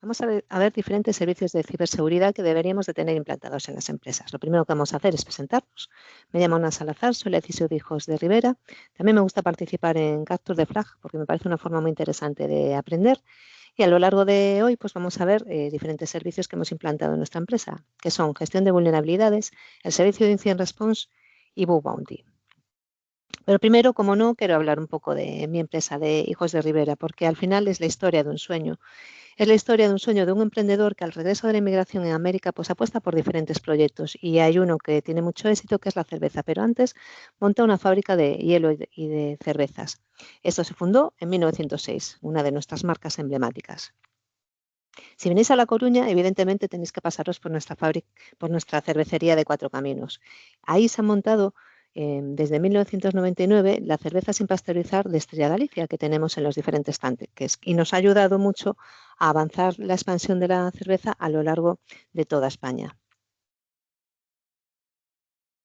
Vamos a ver diferentes servicios de ciberseguridad que deberíamos de tener implantados en las empresas. Lo primero que vamos a hacer es presentarnos. Me llamo Ana Salazar, soy la CISO de Hijos de Rivera. También me gusta participar en Capture the Flag porque me parece una forma muy interesante de aprender. Y a lo largo de hoy pues vamos a ver diferentes servicios que hemos implantado en nuestra empresa, que son gestión de vulnerabilidades, el servicio de Incident Response y Bug Bounty. Pero primero, como no, quiero hablar un poco de mi empresa, de Hijos de Rivera, porque al final es la historia de un sueño. Es la historia de un sueño de un emprendedor que al regreso de la inmigración en América pues apuesta por diferentes proyectos y hay uno que tiene mucho éxito que es la cerveza, pero antes monta una fábrica de hielo y de cervezas. Esto se fundó en 1906, una de nuestras marcas emblemáticas. Si venís a La Coruña, evidentemente tenéis que pasaros por nuestra fábrica, por nuestra cervecería de Cuatro Caminos. Ahí se han montado desde 1999 la cerveza sin pasteurizar de Estrella Galicia que tenemos en los diferentes tanques y nos ha ayudado mucho a avanzar la expansión de la cerveza a lo largo de toda España.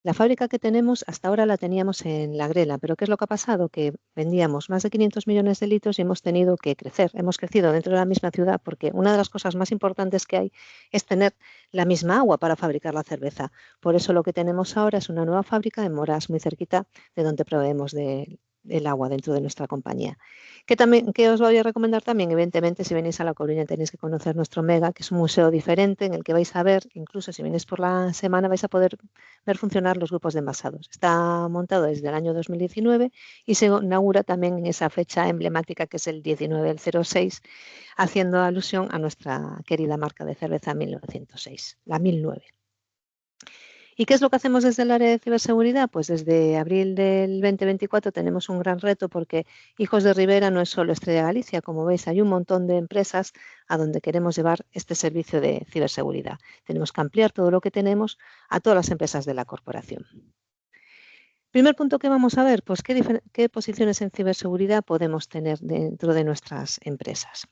La fábrica que tenemos hasta ahora la teníamos en La Grela, pero ¿qué es lo que ha pasado? Que vendíamos más de 500 millones de litros y hemos tenido que crecer. Hemos crecido dentro de la misma ciudad porque una de las cosas más importantes que hay es tener la misma agua para fabricar la cerveza. Por eso lo que tenemos ahora es una nueva fábrica en Moras, muy cerquita de donde proveemos del agua dentro de nuestra compañía. ¿Qué os voy a recomendar también? Evidentemente, si venís a La Coruña tenéis que conocer nuestro Mega, que es un museo diferente en el que vais a ver, incluso si venís por la semana, vais a poder ver funcionar los grupos de envasados. Está montado desde el año 2019 y se inaugura también en esa fecha emblemática que es el 19 del 06, haciendo alusión a nuestra querida marca de cerveza 1906, la 1009. ¿Y qué es lo que hacemos desde el área de ciberseguridad? Pues desde abril del 2024 tenemos un gran reto porque Hijos de Rivera no es solo Estrella Galicia, como veis hay un montón de empresas a donde queremos llevar este servicio de ciberseguridad. Tenemos que ampliar todo lo que tenemos a todas las empresas de la corporación. Primer punto que vamos a ver, pues qué posiciones en ciberseguridad podemos tener dentro de nuestras empresas.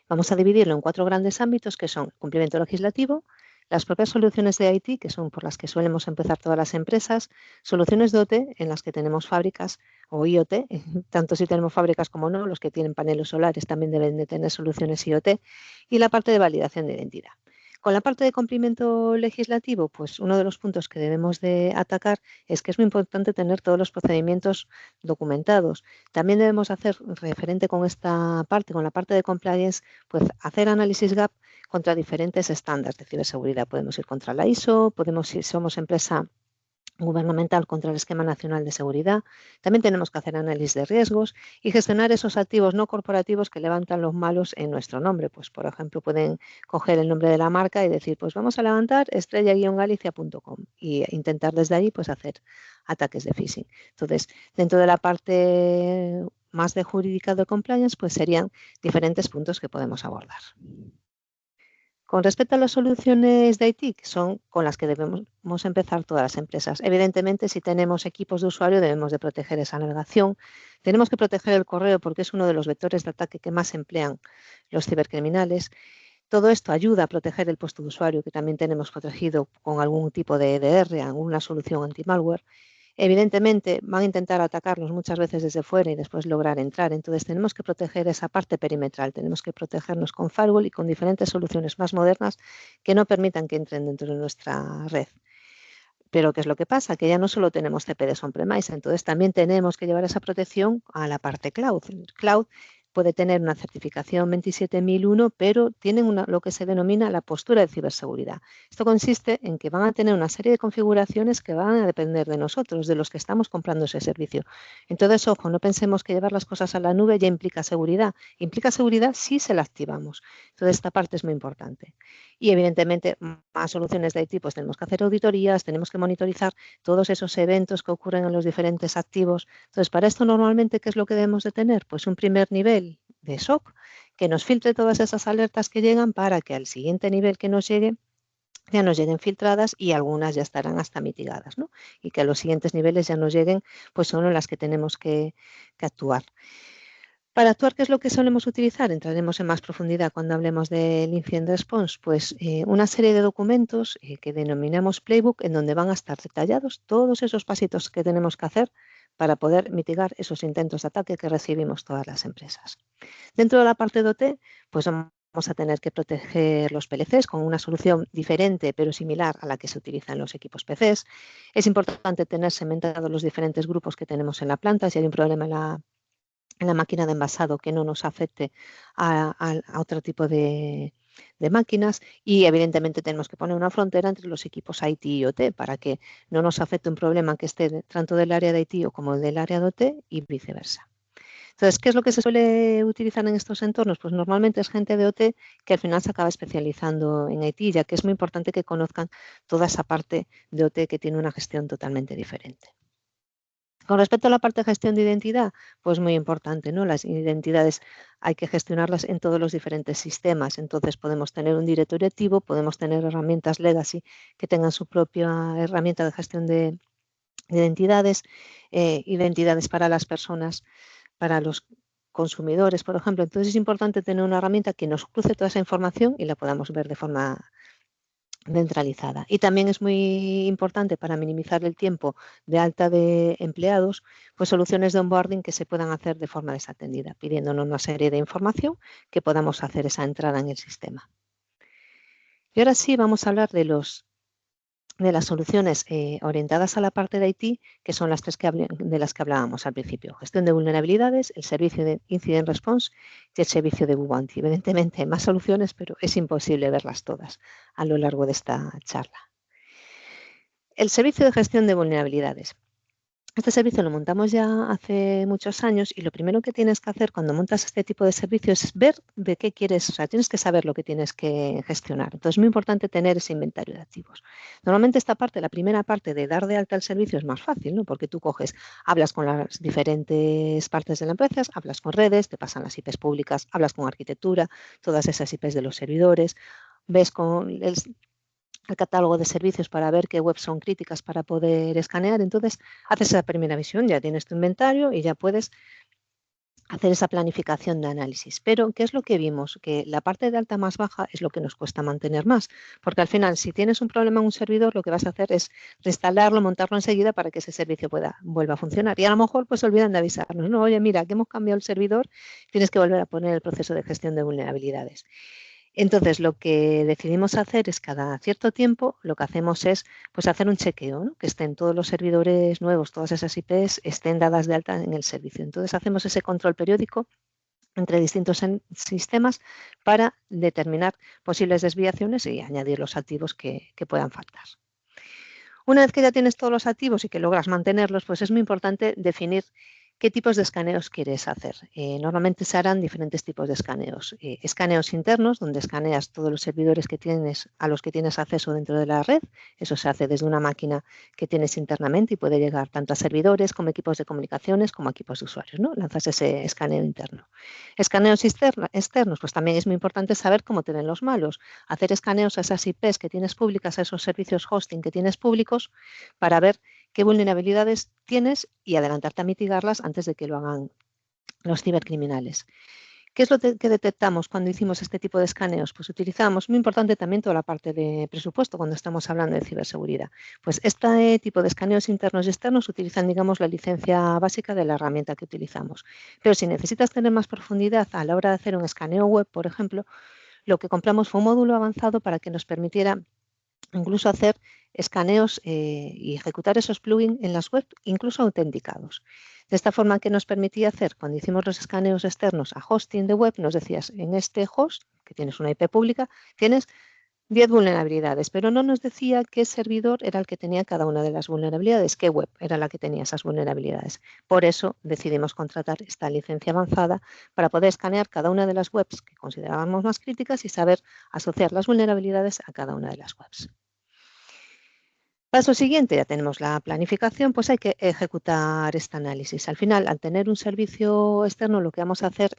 Vamos a dividirlo en 4 grandes ámbitos que son cumplimiento legislativo, las propias soluciones de IT, que son por las que solemos empezar todas las empresas, soluciones de OT, en las que tenemos fábricas, o IoT, tanto si tenemos fábricas como no, los que tienen paneles solares también deben de tener soluciones IoT, y la parte de validación de identidad. Con la parte de cumplimiento legislativo, pues uno de los puntos que debemos de atacar es que es muy importante tener todos los procedimientos documentados. También debemos hacer referente con esta parte, con la parte de compliance, pues hacer análisis gap contra diferentes estándares de ciberseguridad. Podemos ir contra la ISO, podemos, si somos empresa gubernamental, contra el Esquema Nacional de Seguridad. También tenemos que hacer análisis de riesgos y gestionar esos activos no corporativos que levantan los malos en nuestro nombre. Pues, por ejemplo, pueden coger el nombre de la marca y decir, pues vamos a levantar estrella-galicia.com e intentar desde ahí pues hacer ataques de phishing. Entonces, dentro de la parte más de jurídica de compliance, pues serían diferentes puntos que podemos abordar. Con respecto a las soluciones de IT, que son con las que debemos empezar todas las empresas. Evidentemente, si tenemos equipos de usuario, debemos de proteger esa navegación. Tenemos que proteger el correo porque es uno de los vectores de ataque que más emplean los cibercriminales. Todo esto ayuda a proteger el puesto de usuario, que también tenemos protegido con algún tipo de EDR, alguna solución anti-malware. Evidentemente, van a intentar atacarnos muchas veces desde fuera y después lograr entrar. Entonces, tenemos que proteger esa parte perimetral. Tenemos que protegernos con firewall y con diferentes soluciones más modernas que no permitan que entren dentro de nuestra red. Pero, ¿qué es lo que pasa? Que ya no solo tenemos CPDs on-premise, entonces también tenemos que llevar esa protección a la parte cloud. Cloud puede tener una certificación 27001, pero tienen lo que se denomina la postura de ciberseguridad. Esto consiste en que van a tener una serie de configuraciones que van a depender de nosotros, de los que estamos comprando ese servicio. Entonces, ojo, no pensemos que llevar las cosas a la nube ya implica seguridad. Implica seguridad si se la activamos. Entonces, esta parte es muy importante. Y, evidentemente, más soluciones de IT, pues tenemos que hacer auditorías, tenemos que monitorizar todos esos eventos que ocurren en los diferentes activos. Entonces, para esto normalmente, ¿qué es lo que debemos de tener? Pues un primer nivel de SOC que nos filtre todas esas alertas que llegan para que al siguiente nivel que nos llegue ya nos lleguen filtradas y algunas ya estarán hasta mitigadas, ¿no? Y que a los siguientes niveles ya nos lleguen, pues son las que tenemos que actuar. Para actuar, ¿qué es lo que solemos utilizar? Entraremos en más profundidad cuando hablemos del Incident Response. Pues una serie de documentos que denominamos Playbook, en donde van a estar detallados todos esos pasitos que tenemos que hacer para poder mitigar esos intentos de ataque que recibimos todas las empresas. Dentro de la parte de OT, pues vamos a tener que proteger los PLCs con una solución diferente pero similar a la que se utiliza en los equipos PCs. Es importante tener segmentados los diferentes grupos que tenemos en la planta. Si hay un problema en la máquina de envasado que no nos afecte a otro tipo de máquinas, y evidentemente tenemos que poner una frontera entre los equipos IT y OT para que no nos afecte un problema que esté tanto del área de IT como del área de OT y viceversa. Entonces, ¿qué es lo que se suele utilizar en estos entornos? Pues normalmente es gente de OT que al final se acaba especializando en IT, ya que es muy importante que conozcan toda esa parte de OT que tiene una gestión totalmente diferente. Con respecto a la parte de gestión de identidad, pues muy importante, ¿no? Las identidades hay que gestionarlas en todos los diferentes sistemas. Entonces podemos tener un directorio activo, podemos tener herramientas legacy que tengan su propia herramienta de gestión de identidades, identidades para las personas, para los consumidores, por ejemplo. Entonces es importante tener una herramienta que nos cruce toda esa información y la podamos ver de forma centralizada. Y también es muy importante para minimizar el tiempo de alta de empleados, pues soluciones de onboarding que se puedan hacer de forma desatendida, pidiéndonos una serie de información que podamos hacer esa entrada en el sistema. Y ahora sí vamos a hablar de las soluciones orientadas a la parte de IT, que son las tres de las que hablábamos al principio. Gestión de vulnerabilidades, el servicio de Incident Response y el servicio de Bounty. Evidentemente hay más soluciones, pero es imposible verlas todas a lo largo de esta charla. El servicio de gestión de vulnerabilidades. Este servicio lo montamos ya hace muchos años y lo primero que tienes que hacer cuando montas este tipo de servicios es ver de qué quieres, o sea, tienes que saber lo que tienes que gestionar. Entonces es muy importante tener ese inventario de activos. Normalmente esta parte, la primera parte de dar de alta el servicio es más fácil, ¿no? Porque tú coges, hablas con las diferentes partes de la empresa, hablas con redes, te pasan las IPs públicas, hablas con arquitectura, todas esas IPs de los servidores, ves con el catálogo de servicios para ver qué webs son críticas para poder escanear. Entonces, haces esa primera visión, ya tienes tu inventario y ya puedes hacer esa planificación de análisis. Pero, ¿qué es lo que vimos? Que la parte de alta más baja es lo que nos cuesta mantener más, porque al final, si tienes un problema en un servidor, lo que vas a hacer es reinstalarlo, montarlo enseguida para que ese servicio vuelva a funcionar. Y a lo mejor, pues olvidan de avisarnos, ¿no? Oye, mira, que hemos cambiado el servidor, tienes que volver a poner el proceso de gestión de vulnerabilidades. Entonces, lo que decidimos hacer es cada cierto tiempo, lo que hacemos es pues, hacer un chequeo, ¿no? Que estén todos los servidores nuevos, todas esas IPs estén dadas de alta en el servicio. Entonces, hacemos ese control periódico entre distintos sistemas para determinar posibles desviaciones y añadir los activos que puedan faltar. Una vez que ya tienes todos los activos y que logras mantenerlos, pues es muy importante definir qué tipos de escaneos quieres hacer. Normalmente se harán diferentes tipos de escaneos. Escaneos internos, donde escaneas todos los servidores a los que tienes acceso dentro de la red. Eso se hace desde una máquina que tienes internamente y puede llegar tanto a servidores como equipos de comunicaciones como a equipos de usuarios, ¿no? Lanzas ese escaneo interno. Escaneos externos, pues también es muy importante saber cómo te ven los malos. Hacer escaneos a esas IPs que tienes públicas, a esos servicios hosting que tienes públicos, para ver qué vulnerabilidades tienes y adelantarte a mitigarlas antes de que lo hagan los cibercriminales. ¿Qué es lo que detectamos cuando hicimos este tipo de escaneos? Pues utilizamos, muy importante también, toda la parte de presupuesto cuando estamos hablando de ciberseguridad. Pues este tipo de escaneos internos y externos utilizan, digamos, la licencia básica de la herramienta que utilizamos. Pero si necesitas tener más profundidad a la hora de hacer un escaneo web, por ejemplo, lo que compramos fue un módulo avanzado para que nos permitiera incluso hacer escaneos y ejecutar esos plugins en las webs, incluso autenticados. De esta forma, ¿qué nos permitía hacer? Cuando hicimos los escaneos externos a hosting de web, nos decías, en este host, que tienes una IP pública, tienes 10 vulnerabilidades, pero no nos decía qué servidor era el que tenía cada una de las vulnerabilidades, qué web era la que tenía esas vulnerabilidades. Por eso decidimos contratar esta licencia avanzada para poder escanear cada una de las webs que considerábamos más críticas y saber asociar las vulnerabilidades a cada una de las webs. Paso siguiente, ya tenemos la planificación, pues hay que ejecutar este análisis. Al final, al tener un servicio externo, lo que vamos a hacer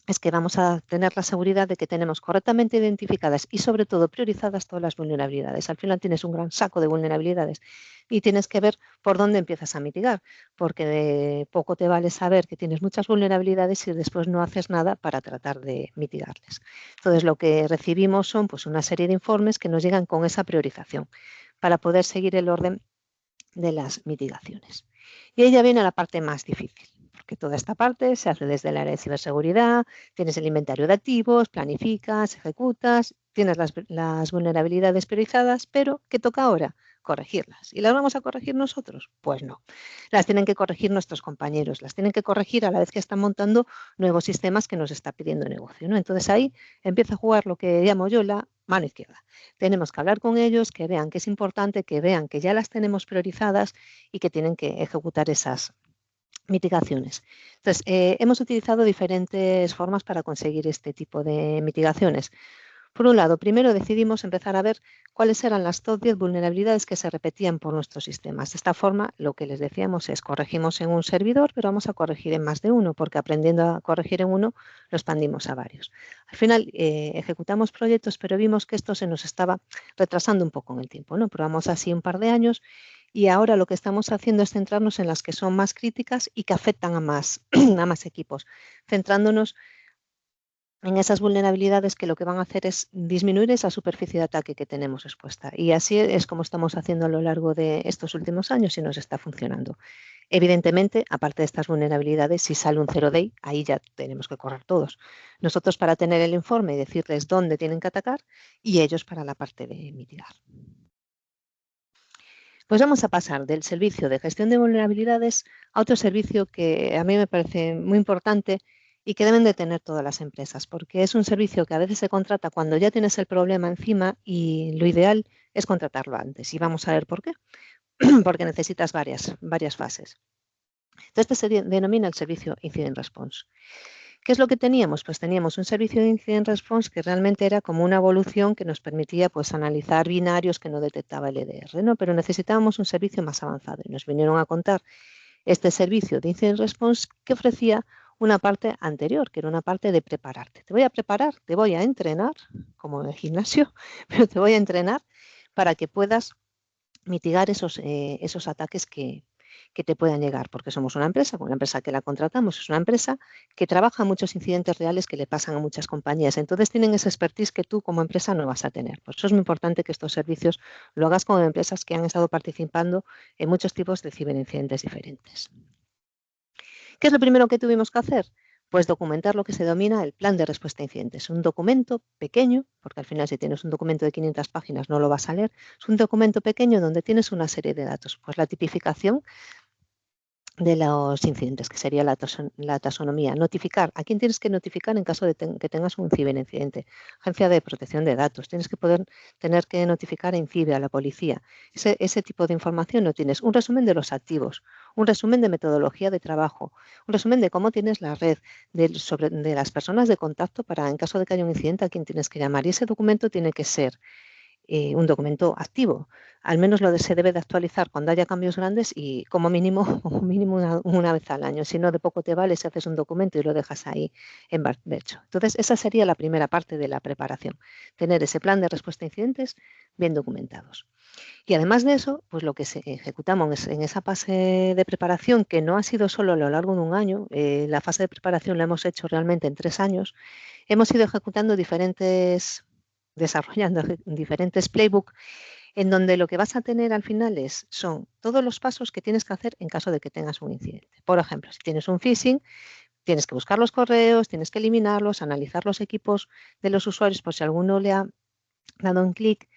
es que vamos a tener la seguridad de que tenemos correctamente identificadas y sobre todo priorizadas todas las vulnerabilidades. Al final tienes un gran saco de vulnerabilidades y tienes que ver por dónde empiezas a mitigar, porque de poco te vale saber que tienes muchas vulnerabilidades si después no haces nada para tratar de mitigarles. Entonces lo que recibimos son pues, una serie de informes que nos llegan con esa priorización para poder seguir el orden de las mitigaciones. Y ahí ya viene la parte más difícil. porque toda esta parte se hace desde el área de ciberseguridad, tienes el inventario de activos, planificas, ejecutas, tienes las vulnerabilidades priorizadas, pero ¿qué toca ahora? Corregirlas. ¿Y las vamos a corregir nosotros? Pues no. Las tienen que corregir nuestros compañeros, las tienen que corregir a la vez que están montando nuevos sistemas que nos está pidiendo el negocio, ¿no? Entonces ahí empieza a jugar lo que llamo yo la mano izquierda. Tenemos que hablar con ellos, que vean que es importante, que vean que ya las tenemos priorizadas y que tienen que ejecutar esas mitigaciones. Entonces, hemos utilizado diferentes formas para conseguir este tipo de mitigaciones. Por un lado, primero decidimos empezar a ver cuáles eran las top 10 vulnerabilidades que se repetían por nuestros sistemas. De esta forma, lo que les decíamos es corregimos en un servidor, pero vamos a corregir en más de uno, porque aprendiendo a corregir en uno, lo expandimos a varios. Al final, ejecutamos proyectos, pero vimos que esto se nos estaba retrasando un poco en el tiempo, ¿no? Probamos así un par de años y ahora lo que estamos haciendo es centrarnos en las que son más críticas y que afectan a más, a más equipos, centrándonos en esas vulnerabilidades que lo que van a hacer es disminuir esa superficie de ataque que tenemos expuesta. Y así es como estamos haciendo a lo largo de estos últimos años y nos está funcionando. Evidentemente, aparte de estas vulnerabilidades, si sale un 0-day, ahí ya tenemos que correr todos. Nosotros para tener el informe y decirles dónde tienen que atacar y ellos para la parte de mitigar. Pues vamos a pasar del servicio de gestión de vulnerabilidades a otro servicio que a mí me parece muy importante y que deben de tener todas las empresas, porque es un servicio que a veces se contrata cuando ya tienes el problema encima y lo ideal es contratarlo antes. Y vamos a ver por qué. Porque necesitas varias fases. Entonces, este se denomina el servicio Incident Response. ¿Qué es lo que teníamos? Pues teníamos un servicio de Incident Response que realmente era como una evolución que nos permitía pues, analizar binarios que no detectaba el EDR, ¿no? Pero necesitábamos un servicio más avanzado y nos vinieron a contar este servicio de Incident Response que ofrecía una parte anterior, que era una parte de prepararte. Te voy a preparar, te voy a entrenar, como en el gimnasio, pero te voy a entrenar para que puedas mitigar esos ataques que te puedan llegar, porque somos una empresa que la contratamos, es una empresa que trabaja en muchos incidentes reales que le pasan a muchas compañías. Entonces tienen esa expertise que tú como empresa no vas a tener. Por eso es muy importante que estos servicios lo hagas con empresas que han estado participando en muchos tipos de ciberincidentes diferentes. ¿Qué es lo primero que tuvimos que hacer? Pues documentar lo que se denomina el plan de respuesta a incidentes. Un documento pequeño, porque al final si tienes un documento de 500 páginas no lo vas a leer, es un documento pequeño donde tienes una serie de datos. Pues la tipificación de los incidentes, que sería la taxonomía. Notificar. ¿A quién tienes que notificar en caso de que tengas un ciberincidente? Agencia de Protección de Datos. Tienes que tener que notificar a INCIBE, a la policía. Ese tipo de información no tienes. Un resumen de los activos, un resumen de metodología de trabajo, un resumen de cómo tienes la red, de las personas de contacto para, en caso de que haya un incidente, a quién tienes que llamar. Y ese documento tiene que ser un documento activo. Al menos se debe de actualizar cuando haya cambios grandes y como mínimo, una vez al año. Si no, de poco te vale si haces un documento y lo dejas ahí en barbecho. Entonces, esa sería la primera parte de la preparación. Tener ese plan de respuesta a incidentes bien documentados. Y además de eso, pues lo que ejecutamos en esa fase de preparación, que no ha sido solo a lo largo de un año, la fase de preparación la hemos hecho realmente en 3 años, hemos ido ejecutando desarrollando diferentes playbooks en donde lo que vas a tener al final son todos los pasos que tienes que hacer en caso de que tengas un incidente. Por ejemplo, si tienes un phishing, tienes que buscar los correos, tienes que eliminarlos, analizar los equipos de los usuarios por si alguno le ha dado un clic,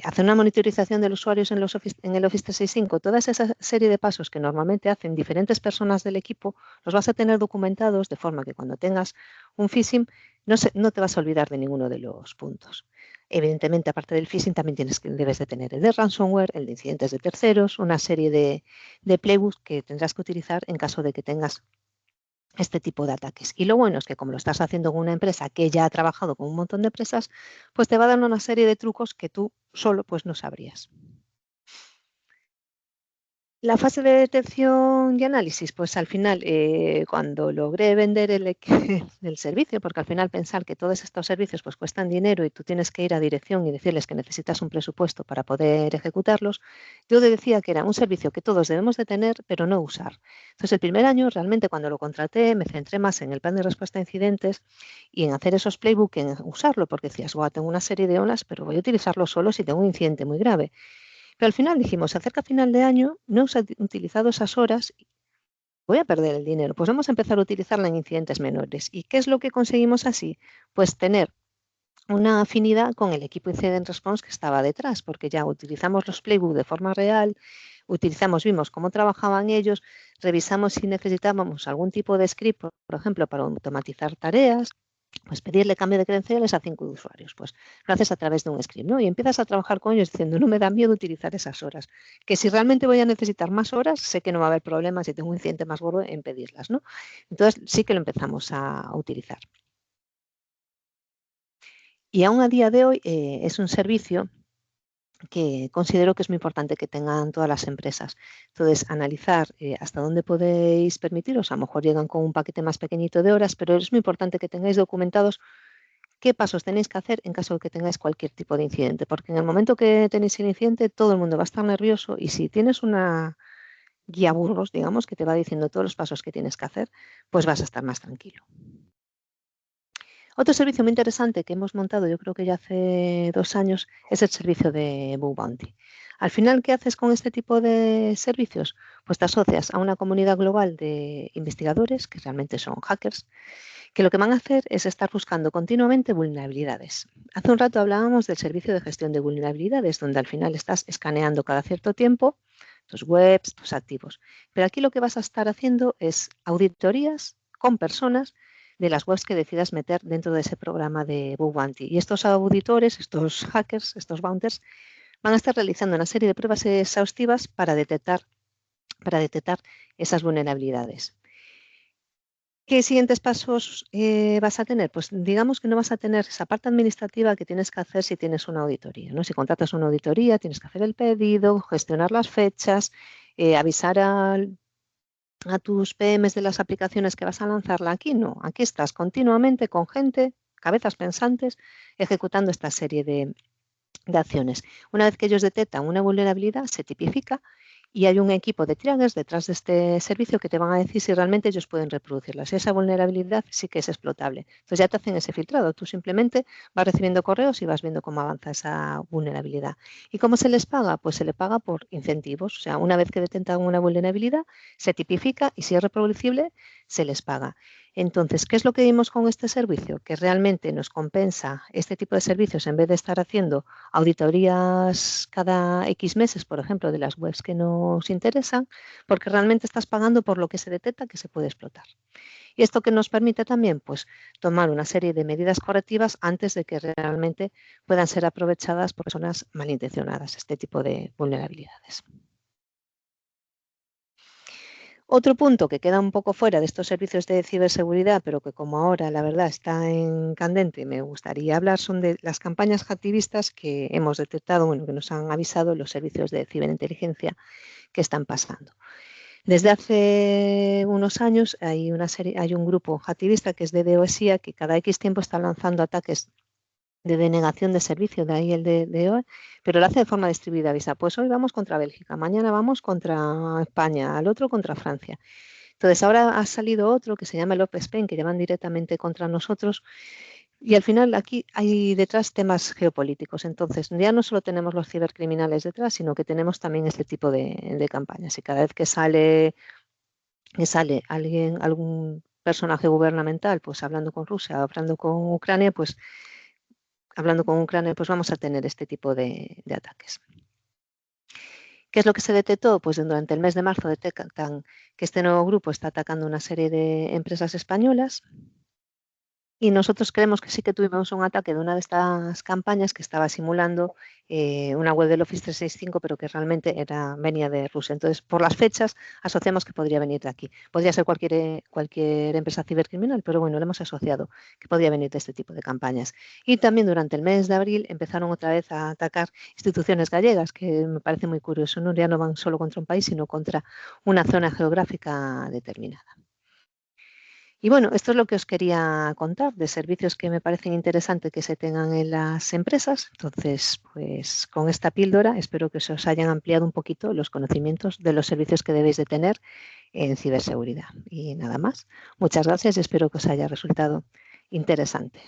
hacer una monitorización de los usuarios en el Office 365, toda esa serie de pasos que normalmente hacen diferentes personas del equipo, los vas a tener documentados de forma que cuando tengas un phishing no te vas a olvidar de ninguno de los puntos. Evidentemente, aparte del phishing, también debes de tener el de ransomware, el de incidentes de terceros, una serie de playbooks que tendrás que utilizar en caso de que tengas este tipo de ataques. Y lo bueno es que como lo estás haciendo con una empresa que ya ha trabajado con un montón de empresas, pues te va a dar una serie de trucos que tú solo pues no sabrías. La fase de detección y análisis, pues al final, cuando logré vender el servicio, porque al final pensar que todos estos servicios pues cuestan dinero y tú tienes que ir a dirección y decirles que necesitas un presupuesto para poder ejecutarlos, yo decía que era un servicio que todos debemos de tener, pero no usar. Entonces, el primer año, realmente, cuando lo contraté, me centré más en el plan de respuesta a incidentes y en hacer esos playbook, en usarlo, porque decías, tengo una serie de olas, pero voy a utilizarlo solo si tengo un incidente muy grave. Pero al final dijimos, se acerca final de año, no hemos utilizado esas horas voy a perder el dinero. Pues vamos a empezar a utilizarla en incidentes menores. ¿Y qué es lo que conseguimos así? Pues tener una afinidad con el equipo Incident Response que estaba detrás, porque ya utilizamos los playbooks de forma real, vimos cómo trabajaban ellos, revisamos si necesitábamos algún tipo de script, por ejemplo, para automatizar tareas, pues pedirle cambio de credenciales a 5 usuarios. Pues lo haces a través de un script, ¿no? Y empiezas a trabajar con ellos diciendo, no me da miedo utilizar esas horas, que si realmente voy a necesitar más horas, sé que no va a haber problemas si tengo un incidente más gordo en pedirlas, ¿no? Entonces sí que lo empezamos a utilizar. Y aún a día de hoy es un servicio que considero que es muy importante que tengan todas las empresas. Entonces, analizar hasta dónde podéis permitiros, a lo mejor llegan con un paquete más pequeñito de horas, pero es muy importante que tengáis documentados qué pasos tenéis que hacer en caso de que tengáis cualquier tipo de incidente, porque en el momento que tenéis el incidente todo el mundo va a estar nervioso y si tienes una guía burros, digamos, que te va diciendo todos los pasos que tienes que hacer, pues vas a estar más tranquilo. Otro servicio muy interesante que hemos montado, yo creo que ya hace 2 años, es el servicio de Bug Bounty. Al final, ¿qué haces con este tipo de servicios? Pues te asocias a una comunidad global de investigadores, que realmente son hackers, que lo que van a hacer es estar buscando continuamente vulnerabilidades. Hace un rato hablábamos del servicio de gestión de vulnerabilidades, donde al final estás escaneando cada cierto tiempo tus webs, tus activos. Pero aquí lo que vas a estar haciendo es auditorías con personas de las webs que decidas meter dentro de ese programa de Bug Bounty. Y estos auditores, estos hackers, estos bounters, van a estar realizando una serie de pruebas exhaustivas para detectar esas vulnerabilidades. ¿Qué siguientes pasos vas a tener? Pues digamos que no vas a tener esa parte administrativa que tienes que hacer si tienes una auditoría, ¿no? Si contratas una auditoría, tienes que hacer el pedido, gestionar las fechas, avisar a tus PMs de las aplicaciones que vas a lanzarla. Aquí no, aquí estás continuamente con gente, cabezas pensantes, ejecutando esta serie de acciones. Una vez que ellos detectan una vulnerabilidad, se tipifica y hay un equipo de triagers detrás de este servicio que te van a decir si realmente ellos pueden reproducirla. Si esa vulnerabilidad sí que es explotable. Entonces ya te hacen ese filtrado. Tú simplemente vas recibiendo correos y vas viendo cómo avanza esa vulnerabilidad. ¿Y cómo se les paga? Pues se le paga por incentivos. O sea, una vez que detectan una vulnerabilidad, se tipifica y si es reproducible, se les paga. Entonces, ¿qué es lo que vimos con este servicio? Que realmente nos compensa este tipo de servicios en vez de estar haciendo auditorías cada X meses, por ejemplo, de las webs que nos interesan, porque realmente estás pagando por lo que se detecta que se puede explotar. ¿Y esto que nos permite también? Pues tomar una serie de medidas correctivas antes de que realmente puedan ser aprovechadas por personas malintencionadas, este tipo de vulnerabilidades. Otro punto que queda un poco fuera de estos servicios de ciberseguridad, pero que como ahora la verdad está en candente, me gustaría hablar, son de las campañas hacktivistas que hemos detectado, bueno, que nos han avisado los servicios de ciberinteligencia que están pasando. Desde hace unos años hay un grupo hacktivista que es de DOSIA que cada X tiempo está lanzando ataques de denegación de servicio, de ahí el de hoy, pero lo hace de forma distribuida. Avisa, pues hoy vamos contra Bélgica, mañana vamos contra España, al otro contra Francia. Entonces ahora ha salido otro que se llama el Open Spain, que llevan directamente contra nosotros y al final aquí hay detrás temas geopolíticos. Entonces ya no solo tenemos los cibercriminales detrás, sino que tenemos también este tipo de campañas. Y cada vez que sale alguien, algún personaje gubernamental, pues hablando con Rusia, hablando con Ucrania, pues vamos a tener este tipo de ataques. ¿Qué es lo que se detectó? Pues durante el mes de marzo detectan que este nuevo grupo está atacando una serie de empresas españolas y nosotros creemos que sí que tuvimos un ataque de una de estas campañas que estaba simulando una web del Office 365, pero que realmente venía de Rusia. Entonces, por las fechas, asociamos que podría venir de aquí. Podría ser cualquier empresa cibercriminal, pero bueno, lo hemos asociado que podría venir de este tipo de campañas. Y también durante el mes de abril empezaron otra vez a atacar instituciones gallegas, que me parece muy curioso, ¿no? Ya no van solo contra un país, sino contra una zona geográfica determinada. Y bueno, esto es lo que os quería contar de servicios que me parecen interesantes que se tengan en las empresas. Entonces, pues con esta píldora espero que se os hayan ampliado un poquito los conocimientos de los servicios que debéis de tener en ciberseguridad. Y nada más. Muchas gracias y espero que os haya resultado interesante.